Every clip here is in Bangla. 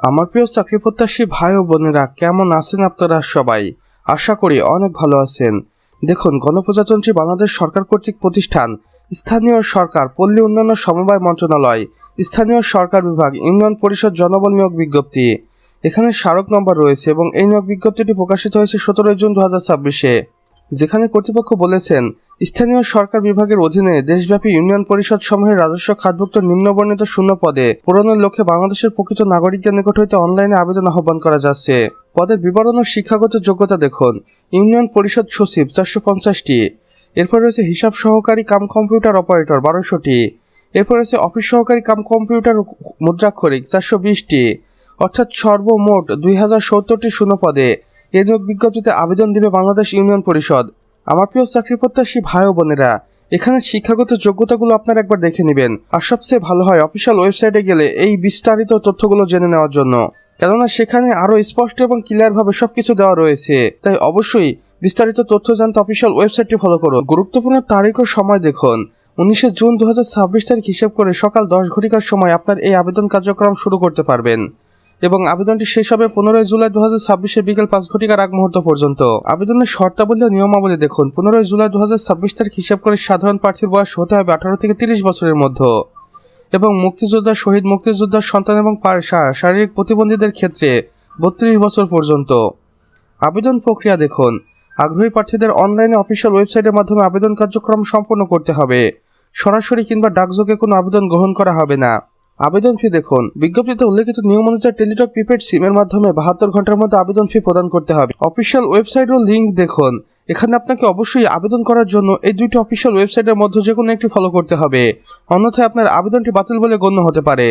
আমার প্রিয় চাকরি প্রত্যাশী ভাই ও বোনেরা, কেমন আছেন আপনারা সবাই? আশা করি অনেক ভালো আছেন। দেখুন, গণপ্রজাতন্ত্রী বাংলাদেশ সরকার কর্তৃক প্রতিষ্ঠান স্থানীয় সরকার পল্লী উন্নয়ন সমবায় মন্ত্রণালয়, স্থানীয় সরকার বিভাগ, ইউনিয়ন পরিষদ জনবল নিয়োগ বিজ্ঞপ্তি। এখানে স্মারক নম্বর রয়েছে এবং এই নিয়োগ বিজ্ঞপ্তিটি প্রকাশিত হয়েছে 17 জুন 2026-এ, যেখানে কর্তৃপক্ষ বলেছেন স্থানীয় সরকার বিভাগের অধীনে দেশব্যাপী ইউনিয়ন পরিষদ সমূহের রাজস্ব খাতভুক্ত নিম্নবর্ণিত শূন্য পদে পূরণের লক্ষ্যে বাংলাদেশের প্রকৃত নাগরিকদের নিকট হইতে অনলাইনে আবেদন আহ্বান করা যাচ্ছে। পদের বিবরণ ও শিক্ষাগত যোগ্যতা দেখুন। ইউনিয়ন পরিষদ সচিব 450টি, এরপর রয়েছে হিসাব সহকারী কাম কম্পিউটার অপারেটর 1200টি, এরপর রয়েছে অফিস সহকারী কাম কম্পিউটার মুদ্রাক্ষরিক 420টি, অর্থাৎ সর্বমোট 2070টি শূন্য পদে এই নিয়োগ বিজ্ঞপ্তিতে আবেদন দিবে বাংলাদেশ ইউনিয়ন পরিষদ। আমার প্রিয় চাকরি প্রত্যাশী ভাই ও বোনেরা, এখানে শিক্ষাগত যোগ্যতাগুলো আপনারা একবার দেখে নেবেন, আর সবচেয়ে ভালো হয় অফিসিয়াল ওয়েবসাইটে গেলে এই বিস্তারিত তথ্যগুলো জেনে নেওয়ার জন্য, কেননা সেখানে আরও স্পষ্ট এবং ক্লিয়ারভাবে সবকিছু দেওয়া রয়েছে। তাই অবশ্যই বিস্তারিত তথ্য জানতে অফিসিয়াল ওয়েবসাইটটি ফলো করুন। গুরুত্বপূর্ণ তারিখ ও সময় দেখুন। 19 জুন 2026 তারিখ হিসেব করে সকাল 10 ঘটিকার সময় আপনার এই আবেদন কার্যক্রম শুরু করতে পারবেন এবং আবেদনটি শেষ হবে 15 জুলাই 2026 বিকেল 5 ঘটিকার আগ মুহূর্ত পর্যন্ত। আবেদনের শর্তাবলী ও নিয়মাবলী দেখুন। 15 জুলাই 2026 তারিখ হিসাব করে সাধারণ প্রার্থীর বয়স হতে হবে 18 থেকে 30 বছরের মধ্যে এবং মুক্তিযোদ্ধা, শহীদ মুক্তিযোদ্ধার সন্তান এবং শারীরিক প্রতিবন্ধীদের ক্ষেত্রে 32 বছর পর্যন্ত। আবেদন প্রক্রিয়া দেখুন। আগ্রহী প্রার্থীদের অনলাইনে অফিসিয়াল ওয়েবসাইটের মাধ্যমে আবেদন কার্যক্রম সম্পন্ন করতে হবে। সরাসরি কিংবা ডাকযোগে কোনো আবেদন গ্রহণ করা হবে না। আবেদন ফি দেখুন। বিজ্ঞপ্তিতে উল্লেখিত নিয়ম অনুযায়ী টেলিটক প্রিপেড সিমের মাধ্যমে 72 ঘন্টার মধ্যে আবেদন ফি প্রদান করতে হবে। অফিসিয়াল ওয়েবসাইট ও লিঙ্ক দেখুন। এখানে আপনাকে অবশ্যই আবেদন করার জন্য এই দুইটি অফিসিয়াল ওয়েবসাইটের মধ্যে যে কোনো একটি ফলো করতে হবে, অন্যথায় আপনার আবেদনটি বাতিল বলে গণ্য হতে পারে।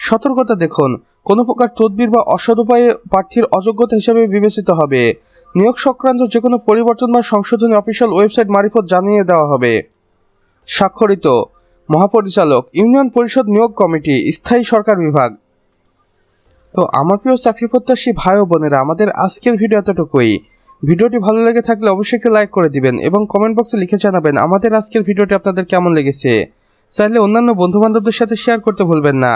সতর্কতা দেখুন। কোনো প্রকার তদবির বা অসৎ উপায়ে প্রার্থীর অযোগ্যতা হিসেবে বিবেচিত হবে। নিয়োগ সংক্রান্ত যে কোনো পরিবর্তন বা সংশোধনী অফিসিয়াল ওয়েবসাইট মারফত জানিয়ে দেওয়া হবে। স্বাক্ষরিত মহাপরিচালক, ইউনিয়ন পরিষদ নিয়োগ কমিটি, স্থায়ী সরকার বিভাগ। তো আমার প্রিয় চাকরি প্রত্যাশী ভাই ও বোনেরা, আমাদের আজকের ভিডিও এতটুকুই। ভিডিওটি ভালো লেগে থাকলে অবশ্যই একটি লাইক করে দিবেন এবং কমেন্ট বক্সে লিখে জানাবেন আমাদের আজকের ভিডিওটি আপনাদের কেমন লেগেছে। চাইলে অন্যান্য বন্ধু বান্ধবদের সাথে শেয়ার করতে ভুলবেন না।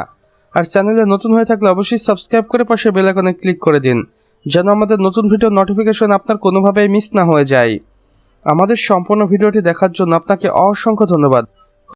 আর চ্যানেলে নতুন হয়ে থাকলে অবশ্যই সাবস্ক্রাইব করে পাশে বেল আইকনে ক্লিক করে দিন, যেন আমাদের নতুন ভিডিও নোটিফিকেশন আপনার কোনোভাবেই মিস না হয়ে যায়। আমাদের সম্পূর্ণ ভিডিওটি দেখার জন্য আপনাকে অসংখ্য ধন্যবাদ।